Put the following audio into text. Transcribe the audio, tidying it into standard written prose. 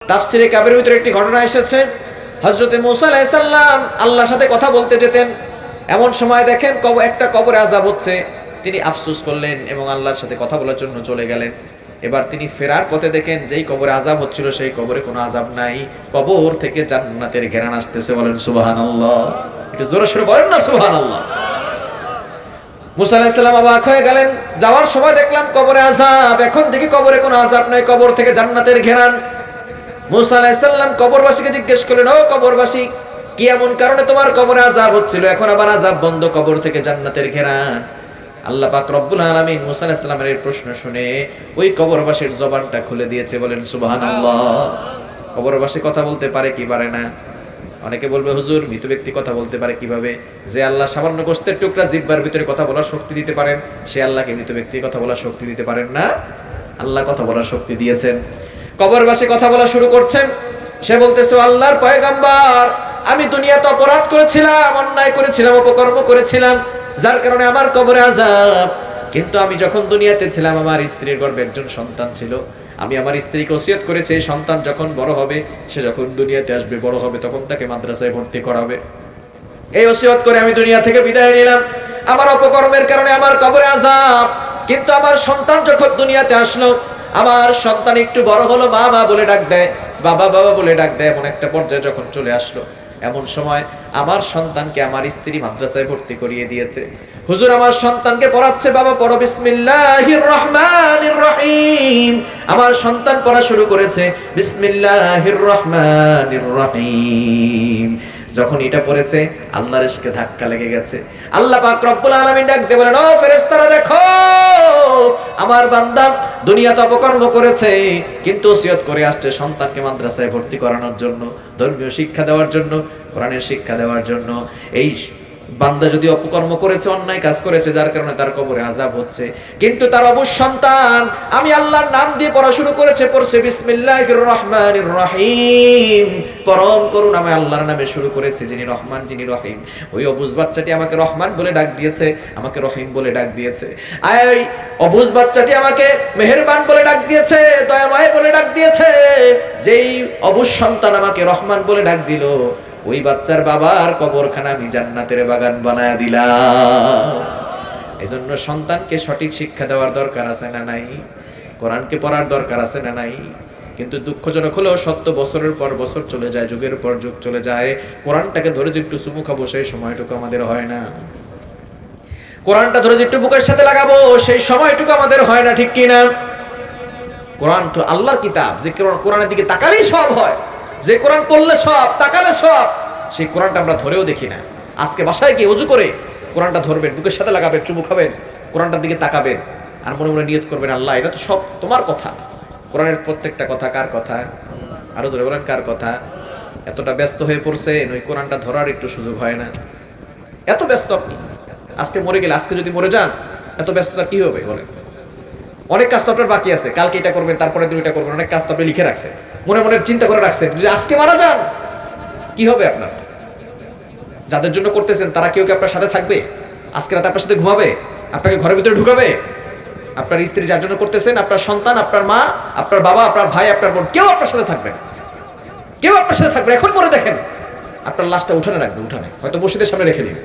তাফসিরে কাবীরের ভিতরে একটি ঘটনা এসেছে, হযরতে মূসা আলাইহিস সালাম আল্লাহর সাথে কথা বলতে যেতেন। এমন সময় দেখেন একটা কবরে আযাব হচ্ছে, তিনি আফসোস করলেন এবং আল্লাহর সাথে কথা বলার জন্য চলে গেলেন। এবার তিনি ফেরার পথে দেখেন যেই কবরে আযাব হচ্ছিল সেই কবরে কোনো আযাব নাই, কবর থেকে জান্নাতের ঘ্রাণ আসতেছে। বলেন সুবহানাল্লাহ, একটু জোরে সোরে বলেন না সুবহানাল্লাহ। মূসা আলাইহিস সালাম অবাক হয়ে গেলেন, যাওয়ার সময় দেখলাম কবরে আযাব, এখন দেখি কবরে কোনো আযাব নাই, কবর থেকে জান্নাতের ঘ্রাণ। মূসা আলাইহিস সালাম কবরবাসীকে জিজ্ঞেস করলেন, ও কবরবাসী, কি এমন কারণে তোমার কবরে আযাব হচ্ছিল, এখন আবার আযাব বন্ধ, কবর থেকে জান্নাতের ঘ্রাণ? আল্লাহ পাক রব্বুল আলামিন মূসা আলাইহিস সালামের এই প্রশ্ন শুনে ওই কবরবাসীর জবানটা খুলে দিয়েছে। বলেন সুবহানাল্লাহ। কবরবাসী কথা বলতে পারে কি পারে না? অনেকে বলবে, হুজুর মৃত ব্যক্তি কথা বলতে পারে কিভাবে? যে আল্লাহ সামান্য গোশতের টুকরা জিহ্বার ভিতরে কথা বলার শক্তি দিতে পারেন, সে আল্লাহকে মৃত ব্যক্তির কথা বলার শক্তি দিতে পারেন না? আল্লাহ কথা বলার শক্তি দিয়েছেন। কবরবাসী কথা বলা শুরু করছেন, সে বলতেছে, আল্লাহর পয়গম্বর, আমি দুনিয়াতে অপরাধ করেছিলাম, অন্যায় করেছিলাম, অপকর্ম করেছিলাম, যার কারণে আমার কবরে আযাব। কিন্তু আমি যখন দুনিয়াতে ছিলাম আমার স্ত্রীর গর্ভে একজন সন্তান ছিল, আমি আমার স্ত্রীকে ওসিয়ত করেছি এই সন্তান যখন বড় হবে, সে যখন দুনিয়াতে আসবে, বড় হবে, তখন তাকে মাদ্রাসায় ভর্তি করাবে। এই ওসিয়ত করে আমি দুনিয়া থেকে বিদায় নিলাম। আমার অপকর্মের কারণে আমার কবরে আযাব। কিন্তু আমার সন্তান যখন দুনিয়াতে আসলো, আমার সন্তান একটু বড় হলো, মা মা বলে ডাক দেয়, বাবা বাবা বলে ডাক দেয়, এমন একটা পর্যায়ে যখন চলে আসলো, এমন সময় আমার সন্তানকে আমার স্ত্রী মাদ্রাসায় ভর্তি করিয়ে দিয়েছে। হুজুর আমার সন্তানকে পড়াচ্ছে, বাবা পড়ো বিসমিল্লাহির রহমানির রহিম। আমার সন্তান পড়া শুরু করেছে বিসমিল্লাহির রহমানির রহিম। যখন এটা পড়েছে আল্লাহর ইশকে ধাক্কা লেগে গেছে। আল্লাহ পাক রব্বুল আলামিন ডাক দিয়ে বলেন, ও ফেরেশতারা দেখো, আমার বান্দা দুনিয়াতে অপকর্ম করেছে, কিন্তু ওসিয়ত করে আসছে সন্তানকে মাদ্রাসায় ভর্তি করানোর জন্য, ধর্মীয় শিক্ষা দেওয়ার জন্য, কোরআনের শিক্ষা দেওয়ার জন্য। এই বান্দা যদি অপকর্ম করেছে, অন্যায় কাজ করেছে, যার কারণে তার কবরে আযাব হচ্ছে, কিন্তু তার অবুঝ সন্তান আমি আল্লাহর নাম দিয়ে পড়া শুরু করেছে, পড়ছে বিসমিল্লাহির রহমানির রহিম, পরম করুণাময় আল্লাহর নামে শুরু করেছে, যিনি রহমান, যিনি রহিম। ওই অবুঝ বাচ্চাটি আমাকে রহমান বলে ডাক দিয়েছে, আমাকে রহিম বলে ডাক দিয়েছে। ওই অবুঝ বাচ্চাটি আমাকে মেহেরবান বলে ডাক দিয়েছে, দয়াময় বলে ডাক দিয়েছে। যেই অবুঝ সন্তান আমাকে রহমান বলে ডাক দিল, ওই বাচ্চার বাবার কবরখানা আমি জান্নাতের বাগান বানায় দিলাম। এজন্য সন্তানকে সঠিক শিক্ষা দেওয়ার দরকার আছে না নাই? কোরআনকে পড়ার দরকার আছে না নাই? কিন্তু দুঃখজনক হলেও সত্য, বছরের পর বছর চলে যায়, যুগের পর যুগ চলে যায়, কোরআনটাকে ধরে যে একটু চুমু খাবো সেই সময়টুকু আমাদের হয় না। কোরআনটা ধরে যে একটু বুকের সাথে লাগাবো সেই সময়টুকু আমাদের হয় না, ঠিক কিনা? কোরআন তো আল্লাহর কিতাব, যে কোরআনের দিকে তাকালেই সব হয়, যে কোরআন পড়লে সব, তাকালে সব, সেই কোরআনটা আমরা ধরেও দেখি না। আজকে বাসায় গিয়ে ওযু করে কোরআনটা ধরবেন, বুকের সাথে লাগাবেন, চুমু খাবেন, কোরআনটার দিকে তাকাবেন, আর মনে মনে নিয়ত করবেন, আল্লাহ এটা তো সব তোমার কথা। কোরআনের প্রত্যেকটা কথা কার কথা? আরো জোরে বলেন, কার কথা? এতটা ব্যস্ত হয়ে পড়ছেন, ওই কোরআনটা ধরার একটু সুযোগ হয় না। এত ব্যস্ত আপনি, আজকে মরে গেলে, আজকে যদি মরে যান, এত ব্যস্ততা কি হবে বলেন? অনেক কাজ তো আপনার বাকি আছে, কালকে এটা করবেন, তারপরে দিন এটা করবেন, অনেক কাজ তো আপনি লিখে রাখছেন, মনে মনে চিন্তা করে রাখছেন, যদি আজকে মারা যান কি হবে আপনার? যাদের জন্য করতেছেন তারা কেউ কি আপনার সাথে থাকবে? আজকে রাতে আপনার সাথে ঘুমাবে? আপনাকে ঘরের ভিতরে ঢুকাবে? আপনার স্ত্রী যার জন্য করতেছেন, আপনার সন্তান, আপনার মা, আপনার বাবা, আপনার ভাই, আপনার বোন, কেউ আপনার সাথে থাকবে না, কেউ আপনার সাথে থাকবে। এখন মরে দেখেন, আপনার লাশটা উঠানে রাখবে, উঠানে হয়তো মসজিদের সামনে রেখে দিন।